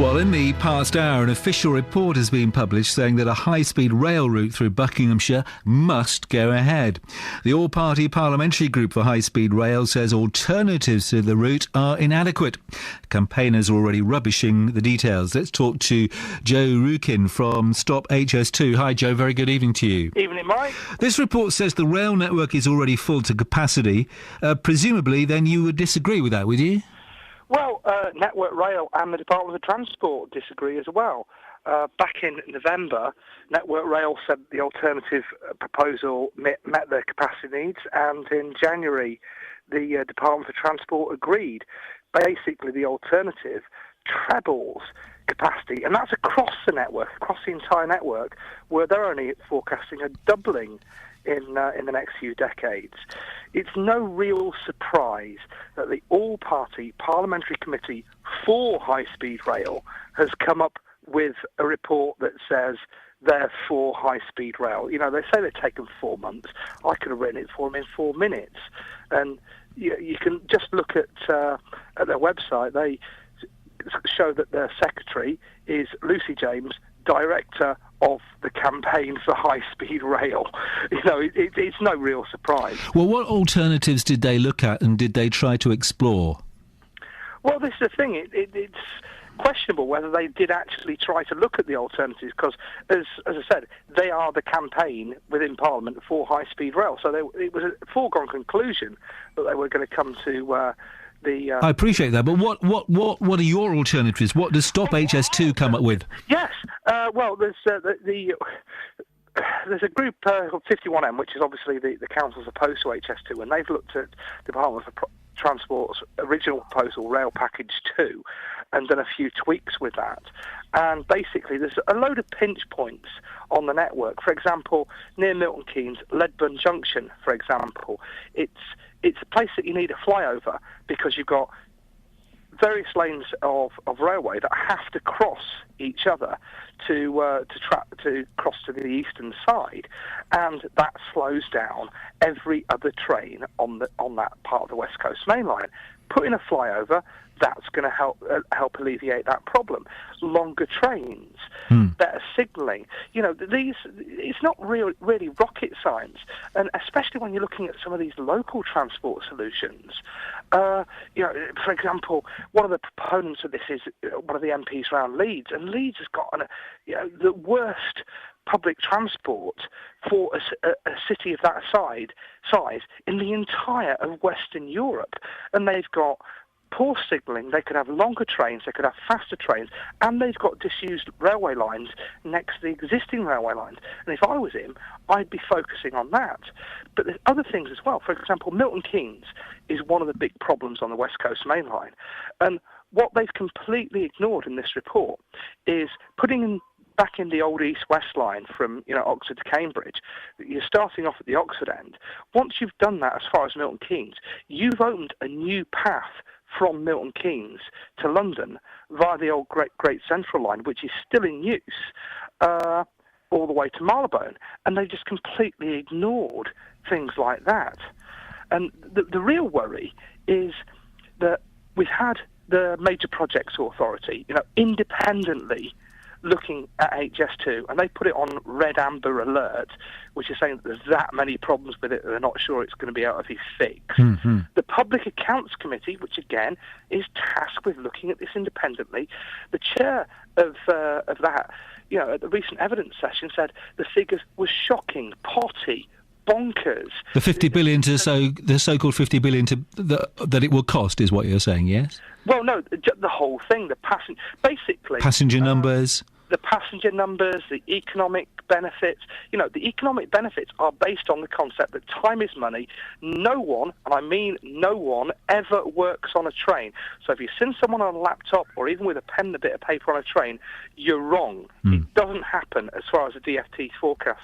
Well, in the past hour, an official report has been published saying that a high-speed rail route through Buckinghamshire must go ahead. The all-party parliamentary group for high-speed rail says alternatives to the route are inadequate. Campaigners are already rubbishing the details. Let's talk to Joe Rukin from Stop HS2. Hi, Joe. Very good evening to you. Evening, Mike. This report says the rail network is already full to capacity. Presumably, then you would disagree with that, would you? Well, Network Rail and the Department of Transport disagree as well. Back in November, Network Rail said the alternative proposal met their capacity needs, and in January, the Department of Transport agreed. Basically, the alternative trebles capacity, and that's across the network, across the entire network, where they're only forecasting a doubling in the next few decades. It's no real surprise that the all-party parliamentary committee for high-speed rail has come up with a report that says they're for high-speed rail. You know, they say they've taken 4 months. I could have written it for them in 4 minutes. And you can just look at their website. They show that their secretary is Lucy James, director of the campaign for high-speed rail. You know, it's no real surprise. Well, what alternatives did they look at and did they try to explore? Well, this is the thing. It's questionable whether they did actually try to look at the alternatives because, as I said, they are the campaign within Parliament for high-speed rail. So it was a foregone conclusion that they were going to come to I appreciate that, but what are your alternatives? What does Stop HS2 come up with? Yes, well, there's a group called 51M, which is obviously the council's opposed to HS2, and they've looked at the Department of Transport's original proposal, Rail Package 2, and done a few tweaks with that. And basically, there's a load of pinch points on the network. For example, near Milton Keynes, Ledburn Junction, for example, it's a place that you need a flyover because you've got various lanes of railway that have to cross each other to cross to the eastern side, and that slows down every other train on that part of the West Coast Main Line. Put in a flyover, that's going to help alleviate that problem. Longer trains, better signalling. You know, it's not really rocket science, and especially when you're looking at some of these local transport solutions. You know, for example, one of the proponents of this is one of the MPs around Leeds, and Leeds has got the worst public transport for a city of that size in the entire of Western Europe, and they've got poor signalling. They could have longer trains, they could have faster trains, and they've got disused railway lines next to the existing railway lines. And if I was him, I'd be focusing on that. But there's other things as well. For example, Milton Keynes is one of the big problems on the West Coast Main Line. And what they've completely ignored in this report is putting back in the old east-west line from Oxford to Cambridge. You're starting off at the Oxford end. Once you've done that as far as Milton Keynes, you've opened a new path from Milton Keynes to London via the old Great Central Line, which is still in use, all the way to Marylebone. And they just completely ignored things like that. And the real worry is that we've had the Major Projects Authority, independently looking at HS2, and they put it on red amber alert, which is saying that there's that many problems with it that they're not sure it's going to be able to be fixed. Mm-hmm. The Public Accounts Committee, which again is tasked with looking at this independently, the chair of that, at the recent evidence session said the figures were shocking, potty, bonkers. The 50 billion the so-called 50 billion that it will cost is what you're saying, yes? Well, no, the whole thing, passenger numbers. The passenger numbers, the economic benefits. The economic benefits are based on the concept that time is money. No one, and I mean no one, ever works on a train. So if you send someone on a laptop or even with a pen and a bit of paper on a train, you're wrong. It doesn't happen as far as the DFT forecasts.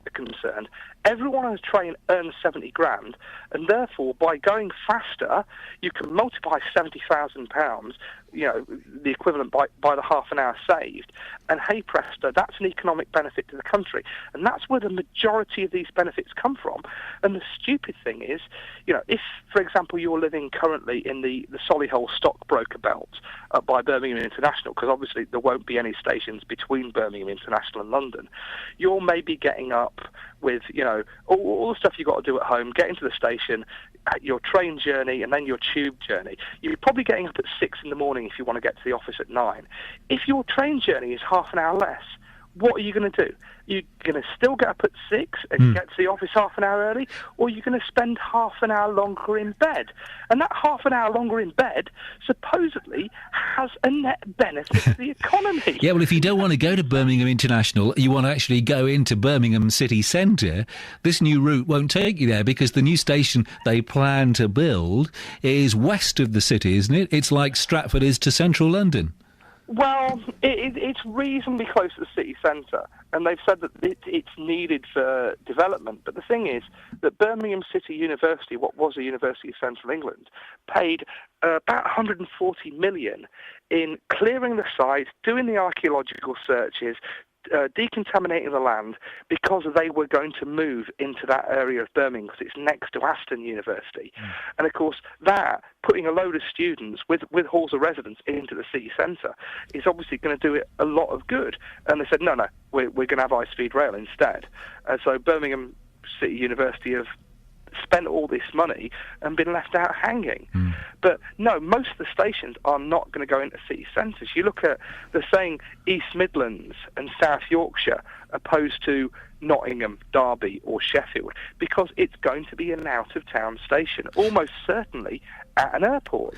are concerned, everyone on a train earns 70 grand, and therefore by going faster, you can multiply £70,000, the equivalent by the half an hour saved, and hey presto, that's an economic benefit to the country. And that's where the majority of these benefits come from. And the stupid thing is, if, for example, you're living currently in the Solihull stockbroker belt by Birmingham International, because obviously there won't be any stations between Birmingham International and London, you're maybe getting up with, all the stuff you've got to do at home, getting to the station, your train journey, and then your tube journey. You're probably getting up at 6 in the morning if you want to get to the office at 9. If your train journey is half an hour less, what are you going to do? You're going to still get up at 6 and get to the office half an hour early, or you're going to spend half an hour longer in bed. And that half an hour longer in bed supposedly has a net benefit to the economy. Yeah, well, if you don't want to go to Birmingham International, you want to actually go into Birmingham city centre, this new route won't take you there, because the new station they plan to build is west of the city, isn't it? It's like Stratford is to central London. Well, it's reasonably close to the city centre, and they've said that it's needed for development. But the thing is that Birmingham City University, what was a University of Central England, paid about 140 million in clearing the site, doing the archaeological searches, decontaminating the land, because they were going to move into that area of Birmingham because it's next to Aston University. And of course that, putting a load of students with halls of residence into the city centre, is obviously going to do it a lot of good. And they said, no, we're going to have high-speed rail instead. And so Birmingham City University have spent all this money and been left out hanging. But no, most of the stations are not going to go into city centres. You look at, they're saying East Midlands and South Yorkshire opposed to Nottingham, Derby or Sheffield, because it's going to be an out-of-town station, almost certainly at an airport.